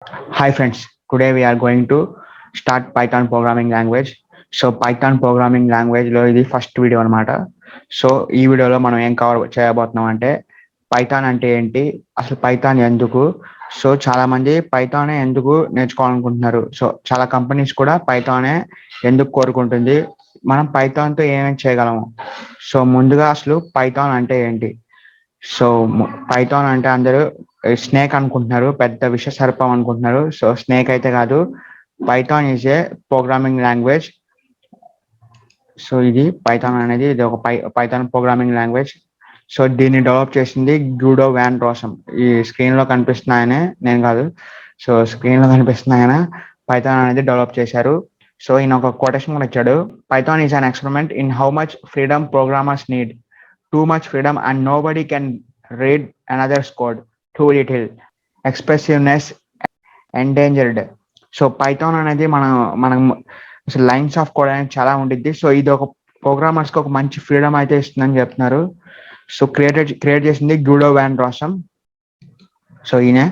Hi friends, today we are going to start Python programming language. So Python programming language లో ఇది first video అనమాట. So ఈ వీడియోలో మనం ఏం కవర్ చేయబోతున్నాం అంటే పైథాన్ అంటే ఏంటి, అసలు పైథాన్ ఎందుకు, సో చాలా మంది పైథానే ఎందుకు నేర్చుకోవాలనుకుంటున్నారు, సో చాలా కంపెనీస్ కూడా పైథానే ఎందుకు కోరుకుంటుంది, మనం పైథాన్తో ఏమేమి చేయగలము. సో ముందుగా అసలు పైథాన్ అంటే ఏంటి. సో పైథాన్ అంటే అందరూ స్నేక్ అనుకుంటున్నారు, పెద్ద విష సర్పం అనుకుంటున్నారు. సో స్నేక్ అయితే కాదు, Python is a programming language. So ఇది పైథాన్ అనేది ఇది ఒక పైథాన్ ప్రోగ్రామింగ్ లాంగ్వేజ్. సో దీన్ని డెవలప్ చేసింది గ్యూడో వ్యాన్ రోసమ్. ఈ స్క్రీన్ లో కనిపిస్తున్న ఆయనే, నేను కాదు. సో స్క్రీన్ లో కనిపిస్తున్న ఆయన పైథాన్ అనేది డెవలప్ చేశారు. సో ఈయన ఒక కొటేషన్ కూడా ఇచ్చాడు. Python is an experiment in how much freedom programmers need. Too much freedom and nobody can read another's code. Too little expressiveness endangered. So Python అనేది మనం అసలు లైన్స్ ఆఫ్ కోడ్ అనేది చాలా ఉండిద్ది. సో ఇది ఒక ప్రోగ్రామర్స్ కి ఒక మంచి ఫ్రీడమ్ అయితే ఇస్తుందని చెప్తున్నారు. సో క్రియేట్ చేసింది గ్యూడో వ్యాన్ రాసమ్. సో ఈయన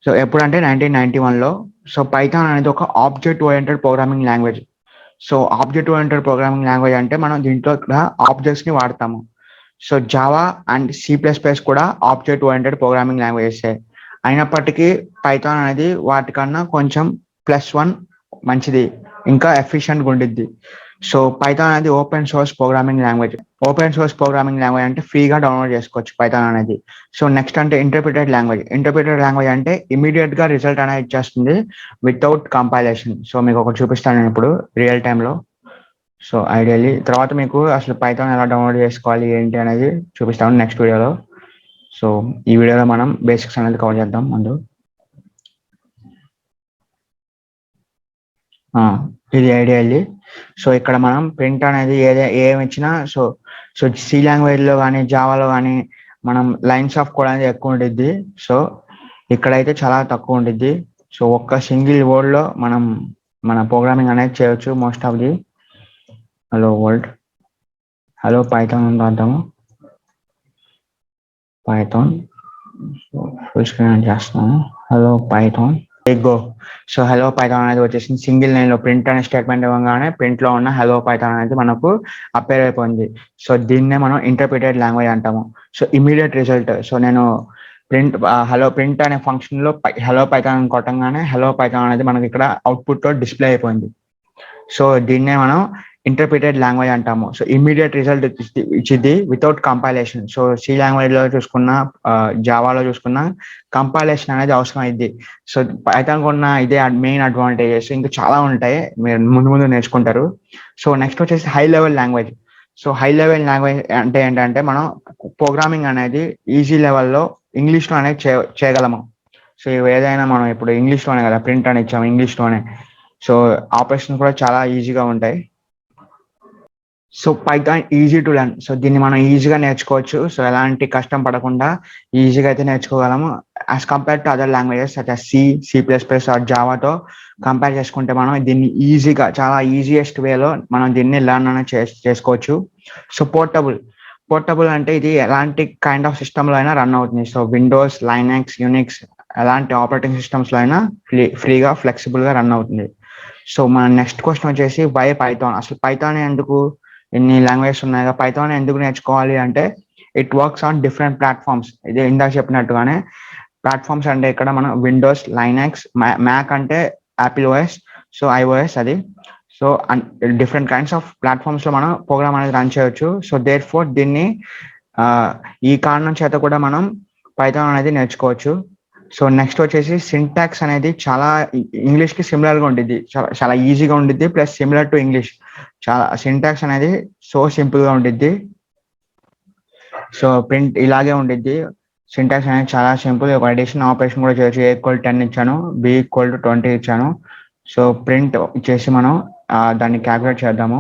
సో ఎప్పుడంటే 1991లో. సో పైథాన్ అనేది ఒక object oriented programming language. So object oriented programming language అంటే మనం దీంట్లో ఆబ్జెక్ట్స్ ని వాడతాము. సో జావా అండ్ C++ కూడా ఆబ్జెక్ట్ ఓరియంటెడ్ ప్రోగ్రామింగ్ లాంగ్వేజెస్ అయినప్పటికీ పైథాన్ అనేది వాటికన్నా కొంచెం +1 మంచిది, ఇంకా ఎఫిషియెంట్గా ఉండిద్ది. సో పైథాన్ అనేది open source programming language. Open source programming language అంటే ఫ్రీగా డౌన్లోడ్ చేసుకోవచ్చు పైథాన్ అనేది. సో నెక్స్ట్ అంటే ఇంటర్ప్రిటెడ్ లాంగ్వేజ్. ఇంటర్ప్రిటెడ్ లాంగ్వేజ్ అంటే ఇమీడియట్ గా రిజల్ట్ అనేది ఇచ్చేస్తుంది వితౌట్ కంపైలేషన్. సో మీకు ఒకటి చూపిస్తాను నేను ఇప్పుడు రియల్ టైంలో. సో ఐడియల్లీ తర్వాత మీకు అసలు పైథాన్ ఎలా డౌన్లోడ్ చేసుకోవాలి ఏంటి అనేది చూపిస్తాను నెక్స్ట్ వీడియోలో. సో ఈ వీడియోలో మనం బేసిక్స్ అనేది కవర్ చేద్దాం ముందు. ఇది ఐడియల్లీ. సో ఇక్కడ మనం ప్రింట్ అనేది ఏమి ఇచ్చినా సో సో సి లాంగ్వేజ్లో కానీ జావాలో కానీ మనం లైన్స్ ఆఫ్ కోడ్ అనేది ఎక్కువ ఉండిద్ది. సో ఇక్కడైతే చాలా తక్కువ ఉండిద్ది. సో ఒక్క సింగిల్ వర్డ్లో మనం మన ప్రోగ్రామింగ్ అనేది చేయొచ్చు most of the. Hello world, hello Python అని రాద్దాము. పైథాన్ ఫుల్ స్క్రీన్ చేస్తున్నాను. Hello Python go. So hello Python అనేది వచ్చేసింది. సింగిల్ లైన్ లో ప్రింట్ అనే స్టేట్మెంట్ ఇవ్వగానే ప్రింట్ లో ఉన్న హలో పైథాన్ అనేది మనకు అపేర్ అయిపోయింది. సో దీన్నే మనం ఇంటర్ప్రిటెడ్ లాంగ్వేజ్ అంటాము. So immediate result. సో నేను హలో ప్రింట్ అనే ఫంక్షన్ లో హలో పైథాన్ కొట్టంగానే హలో పైథాన్ అనేది మనకి ఇక్కడ అవుట్పుట్ లో డిస్ప్లే అయిపోయింది. సో దీన్నే మనం ఇంటర్ప్రిటెడ్ లాంగ్వేజ్ అంటాము. సో ఇమీడియట్ రిజల్ట్ ఇచ్చింది without compilation. So C language లో చూసుకున్నా జావాలో చూసుకున్నా కంపైలేషన్ అనేది అవసరం అయింది. సో పైథాన్ ఉన్న ఇదే మెయిన్ అడ్వాంటేజెస్, ఇంకా చాలా ఉంటాయి, మీరు ముందు నేర్చుకుంటారు. సో నెక్స్ట్ వచ్చేసి high level language. So high level language అంటే ఏంటంటే మనం ప్రోగ్రామింగ్ అనేది ఈజీ లెవెల్లో ఇంగ్లీష్లో అనేది చేయగలము. సో ఏదైనా మనం ఇప్పుడు ఇంగ్లీష్లోనే కదా ప్రింట్ అని ఇచ్చాము, ఇంగ్లీష్లోనే. సో ఆపరేషన్ కూడా చాలా ఈజీగా ఉంటాయి. So Python easy to learn. So దీన్ని మనం ఈజీగా నేర్చుకోవచ్చు. సో ఎలాంటి కష్టం పడకుండా ఈజీగా అయితే నేర్చుకోగలము as compare to other languages such as C++ or జావాతో కంపేర్ చేసుకుంటే మనం దీన్ని ఈజీగా చాలా ఈజియెస్ట్ వేలో మనం దీన్ని లెర్న్ అనేది చేసుకోవచ్చు. సో పోర్టబుల్ అంటే ఇది ఎలాంటి కైండ్ ఆఫ్ సిస్టంలో అయినా రన్ అవుతుంది. సో విండోస్, లైనక్స్, యూనిక్స్ ఎలాంటి ఆపరేటింగ్ సిస్టమ్స్లో అయినా ఫ్రీగా ఫ్లెక్సిబుల్గా రన్ అవుతుంది. సో మన నెక్స్ట్ క్వశ్చన్ వచ్చేసి వై పైథాన్. అసలు పైథాన్ ఎందుకు, ఇన్ని లాంగ్వేజెస్ ఉన్నాయి కదా, పైథాన్ ఎందుకు నేర్చుకోవాలి అంటే it works on different platforms. ఇది ఇందాక చెప్పినట్టుగానే ప్లాట్ఫామ్స్ అంటే ఇక్కడ మనం విండోస్, లైనక్స్, మ్యాక్ అంటే యాపిల్ ఓఎస్, సో iOS అది. So different kinds of platforms లో మనం ప్రోగ్రామ్ అనేది రన్ చేయొచ్చు. సో దేర్ ఫోర్ దీన్ని ఈ కారణం చేత కూడా మనం పైథాన్ అనేది నేర్చుకోవచ్చు. సో నెక్స్ట్ వచ్చేసి సింటాక్స్ అనేది చాలా ఇంగ్లీష్ కి సిమిలర్ గా ఉండిద్ది, చాలా ఈజీగా ఉండిద్ది, ప్లస్ సిమిలర్ టు ఇంగ్లీష్. చాలా సింటాక్స్ అనేది సో సింపుల్ గా ఉండిద్ది. సో ప్రింట్ ఇలాగే ఉండిద్ది. సింటాక్స్ అనేది చాలా సింపుల్. ఒక అడిషన్ ఆపరేషన్ కూడా చేయొచ్చు. A=10 ఇచ్చాను, B=20 ఇచ్చాను. సో ప్రింట్ ఇచ్చేసి మనం దాన్ని క్యాల్కులేట్ చేద్దాము.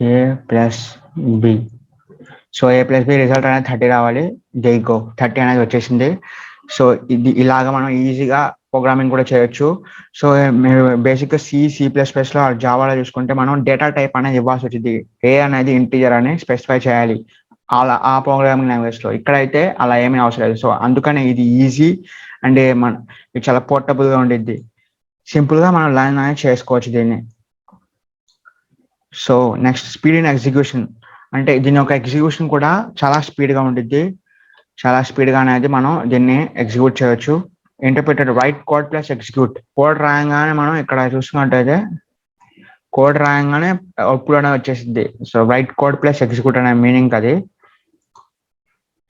A+B. సో A+B రిజల్ట్ అనేది 30 రావాలి. గో 30 అనేది వచ్చేసింది. సో ఇది ఇలాగా మనం ఈజీగా ప్రోగ్రామింగ్ కూడా చేయొచ్చు. సో మీరు బేసిక్గా C++లో జావాలో చూసుకుంటే మనం డేటా టైప్ అనేది ఇవ్వాల్సి వచ్చింది. ఏ అనేది ఇంటీజర్ అని స్పెసిఫై చేయాలి అలా ఆ ప్రోగ్రామింగ్ లాంగ్వేజ్ లో. ఇక్కడైతే అలా ఏమీ అవసరం లేదు. సో అందుకనే ఇది ఈజీ అండ్ ఇది చాలా పోర్టబుల్గా ఉండిద్ది. సింపుల్గా మనం లర్న్ అనేది చేసుకోవచ్చు దీన్ని. So next speed in execution, అంటే దీని యొక్క ఎగ్జిక్యూషన్ కూడా చాలా స్పీడ్గా ఉండిద్ది. చాలా స్పీడ్గా అనేది మనం దీన్ని ఎగ్జిక్యూట్ చేయొచ్చు. Interpreted write code plus execute. Code రాయంగానే మనం ఇక్కడ చూసుకున్నట్టయితే కోడ్ రాయంగానే అవుట్పుట్ అనేది వచ్చేసింది. So write code plus execute అనే మీనింగ్ అది.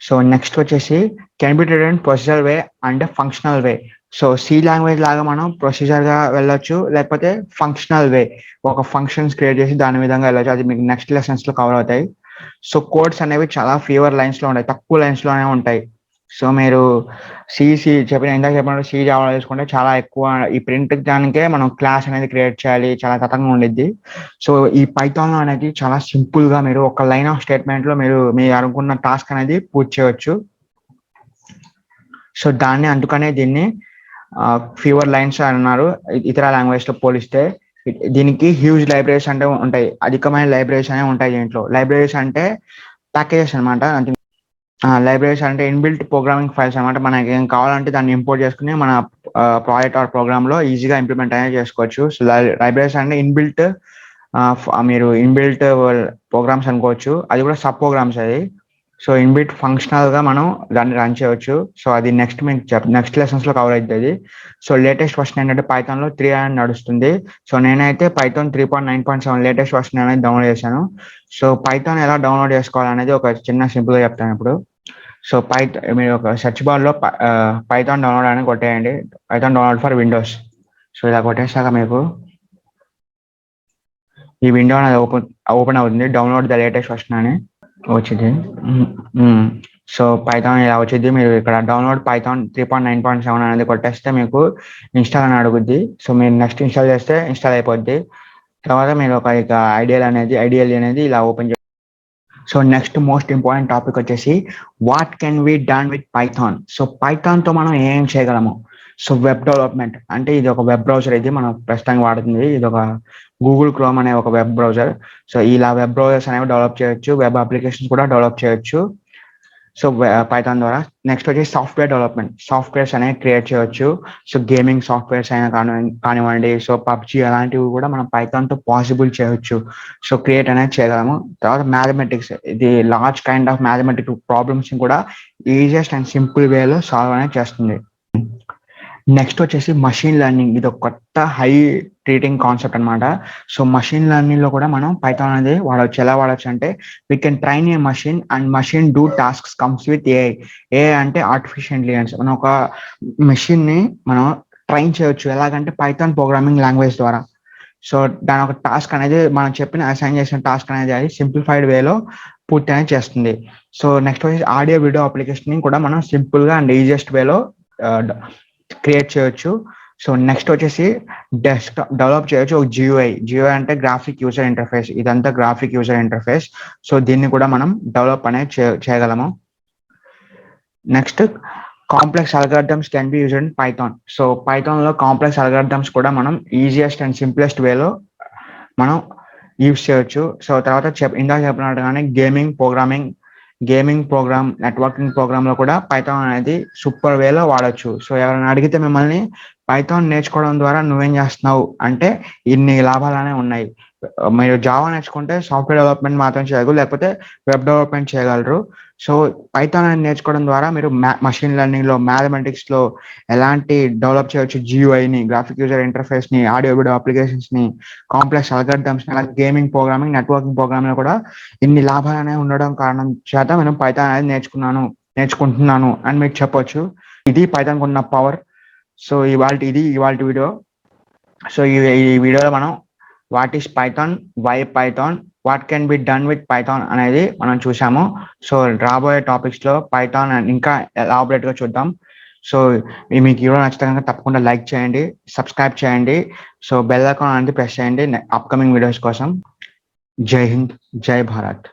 సో నెక్స్ట్ వచ్చేసి can be written procedure way and functional way. So C language లాగా మనం ప్రొసీజర్గా వెళ్ళొచ్చు, లేకపోతే ఫంక్షనల్ వే ఒక ఫంక్షన్స్ క్రియేట్ చేసి దాని విధంగా వెళ్ళొచ్చు. అది మీకు నెక్స్ట్ లెసన్స్లో కవర్ అవుతాయి. సో కోడ్స్ అనేవి చాలా ఫీవర్ లైన్స్లో ఉంటాయి, తక్కువ లైన్స్లోనే ఉంటాయి. సో మీరు ఇందాక చెప్పినట్టు సి జావా చేసుకుంటే చాలా ఎక్కువ ఈ ప్రింట్ దానికే మనం క్లాస్ అనేది క్రియేట్ చేయాలి, చాలా కథంగా ఉండిద్ది. సో ఈ పైథాన్ అనేది చాలా సింపుల్ గా మీరు ఒక లైన్ ఆఫ్ స్టేట్మెంట్ లో మీరు అనుకున్న టాస్క్ అనేది పూర్తి చేయవచ్చు. సో అందుకనే దీన్ని ఫీవర్ లైన్స్ అన్నారు ఇతర లాంగ్వేజ్ లో పోలిస్తే. దీనికి హ్యూజ్ లైబ్రరీస్ అంటే ఉంటాయి, అధికమైన లైబ్రరీస్ అనేవి ఉంటాయి దీంట్లో. లైబ్రరీస్ అంటే ప్యాకేజెస్ అనమాట. లైబ్రరీస్ అంటే ఇన్బిల్ట్ ప్రోగ్రామింగ్ ఫైల్స్ అనమాట. మనకి ఏం కావాలంటే దాన్ని ఇంపోర్ట్ చేసుకుని మన ప్రాజెక్ట్ ఆర్ ప్రోగ్రామ్ లో ఈజీగా ఇంప్లిమెంట్ అనేది చేసుకోవచ్చు. సో లైబ్రరీస్ అంటే ఇన్బిల్ట్ మీరు ఇన్బిల్ట్ ప్రోగ్రామ్స్ అనుకోవచ్చు, అది కూడా సబ్ ప్రోగ్రామ్స్ అది. సో ఇన్బిల్ట్ ఫంక్షనల్ గా మనం దాన్ని రన్ చేయవచ్చు. సో అది నెక్స్ట్ లెసన్స్ లో కవర్ అవుతుంది. సో లేటెస్ట్ వర్షన్ ఏంటంటే పైథాన్ లో 3 అని నడుస్తుంది. సో నేనైతే పైథాన్ 3.9.7 లేటెస్ట్ వర్షన్ అనేది డౌన్లోడ్ చేశాను. సో పైథాన్ ఎలా డౌన్లోడ్ చేసుకోవాలనేది ఒక చిన్న సింపుల్ గా చెప్తాను ఇప్పుడు. సో మీరు ఒక సెర్చ్ బార్ లో పైథాన్ డౌన్లోడ్ అని కొట్టేయండి, Python download for Windows. So ఇలా కొట్టేసాక మీకు ఈ విండో అనేది ఓపెన్ అవుతుంది, డౌన్లోడ్ ద లేటెస్ట్ వర్షన్ అని వచ్చింది. సో పైథాన్ ఇలా వచ్చింది. మీరు ఇక్కడ డౌన్లోడ్ పైథాన్ 3.9.7 అనేది కొట్టేస్తే మీకు ఇన్స్టాల్ అని అడుగుద్ది. సో మీరు నెక్స్ట్ ఇన్స్టాల్ చేస్తే ఇన్స్టాల్ అయిపోద్ది. తర్వాత మీరు ఒక ఐడియల్ అనేది ఇలా open. So next most important topic వచ్చేసి what can be done with Python. So Python తో మనం ఏం చేయగలము. సో వెబ్ డెవలప్మెంట్ అంటే ఇది ఒక వెబ్ బ్రౌజర్, ఇది మనం ప్రస్తుతానికి వాడుతుంది. ఇది ఒక గూగుల్ క్రోమ్ అనే ఒక వెబ్ బ్రౌజర్. సో ఇలా వెబ్ బ్రౌజర్స్ అనేవి డెవలప్ చేయొచ్చు, వెబ్ అప్లికేషన్స్ కూడా డెవలప్ చేయొచ్చు సో పైథాన్ ద్వారా. నెక్స్ట్ వచ్చేసి సాఫ్ట్వేర్ డెవలప్మెంట్, సాఫ్ట్వేర్స్ అనేవి క్రియేట్ చేయొచ్చు. సో గేమింగ్ సాఫ్ట్వేర్స్ అయినా కానివ్వండి, సో పబ్జి అలాంటివి కూడా మనం పైథాన్ తో పాసిబుల్ చేయొచ్చు. సో క్రియేట్ అనేది చేయగలము. తర్వాత మ్యాథమెటిక్స్, ఇది large kind of mathematic problems కూడా ఈజియెస్ట్ అండ్ సింపుల్ వేలో సాల్వ్ అనేది చేస్తుంది. నెక్స్ట్ వచ్చేసి మషిన్ లెర్నింగ్, ఇది ఒక కొత్త హై ట్రీటింగ్ కాన్సెప్ట్ అనమాట. సో మషిన్ లెర్నింగ్ లో కూడా మనం పైథాన్ అనేది వాడవచ్చు. ఎలా వాడచ్చు అంటే we can train A machine and machine do tasks comes with AI. AI అంటే ఆర్టిఫిషియల్ ఇంటెలిజెన్స్. మనం ఒక మెషిన్ ని మనం ట్రైన్ చేయొచ్చు ఎలాగంటే పైథాన్ ప్రోగ్రామింగ్ లాంగ్వేజ్ ద్వారా. సో దాని ఒక టాస్క్ అనేది మనం అసైన్ చేసిన టాస్క్ అనేది అది సింప్లిఫైడ్ వేలో పూర్తి అనేది చేస్తుంది. సో నెక్స్ట్ వచ్చేసి ఆడియో వీడియో అప్లికేషన్ కూడా మనం సింపుల్ గా అండ్ ఈజియెస్ట్ వేలో క్రియేట్ చేయొచ్చు. సో నెక్స్ట్ వచ్చేసి డెస్క్టాప్ డెవలప్ చేయొచ్చు ఒక జియూఐ అంటే గ్రాఫిక్ యూజర్ ఇంటర్ఫేస్. ఇదంతా గ్రాఫిక్ యూజర్ ఇంటర్ఫేస్. సో దీన్ని కూడా మనం డెవలప్ అనేది చేయగలము. Next complex algorithms can be used in Python. So Python లో కాంప్లెక్స్ అల్గారిథమ్స్ కూడా మనం ఈజియెస్ట్ అండ్ సింప్లెస్ట్ వేలో మనం యూజ్ చేయొచ్చు. సో తర్వాత ఇందాక చెప్పినట్టుగానే గేమింగ్ ప్రోగ్రామ్, నెట్వర్కింగ్ ప్రోగ్రామ్ లో కూడా పైథాన్ అనేది సూపర్ వేలో వాడచ్చు. సో ఎవరైనా అడిగితే మిమ్మల్ని పైథాన్ నేర్చుకోవడం ద్వారా నువ్వేం చేస్తున్నావు అంటే ఇన్ని లాభాలనే ఉన్నాయి. మీరు జావా నేర్చుకుంటే సాఫ్ట్వేర్ డెవలప్మెంట్ మాత్రం చేయగలరు, లేకపోతే వెబ్ డెవలప్మెంట్ చేయగలరు. సో పైథాన్ అనేది నేర్చుకోవడం ద్వారా మీరు మషిన్ లెర్నింగ్ లో, మ్యాథమెటిక్స్ లో ఎలాంటి డెవలప్ చేయొచ్చు, జియూఐని, గ్రాఫిక్ యూజర్ ఇంటర్ఫేస్ ని, ఆడియో వీడియో అప్లికేషన్స్ ని, కాంప్లెక్స్ అల్గారిథమ్స్ ని, అలాగే గేమింగ్ ప్రోగ్రామింగ్, నెట్వర్కింగ్ ప్రోగ్రామ్ లో కూడా ఇన్ని లాభాలు అనేవి ఉండడం కారణం చేత మనం పైథాన్ అనేది నేర్చుకుంటున్నాను అని మీకు చెప్పొచ్చు. ఇది పైథాన్ ఉన్న పవర్. సో ఇవాళ వీడియో. సో ఈ వీడియోలో మనం what is Python, why Python, what can be done with Python అనేది మనం చూసాము. సో రాబోయే టాపిక్స్ లో పైథాన్ ఇంకా ఎలాబరేట్ గా చూద్దాం. సో మీకు వీడియో నచ్చితే కనుక తప్పకుండా లైక్ చేయండి, సబ్స్క్రైబ్ చేయండి. సో బెల్ ఐకాన్ అనేది ప్రెస్ చేయండి అప్కమింగ్ వీడియోస్ కోసం. జై హింద్, జై భారత్.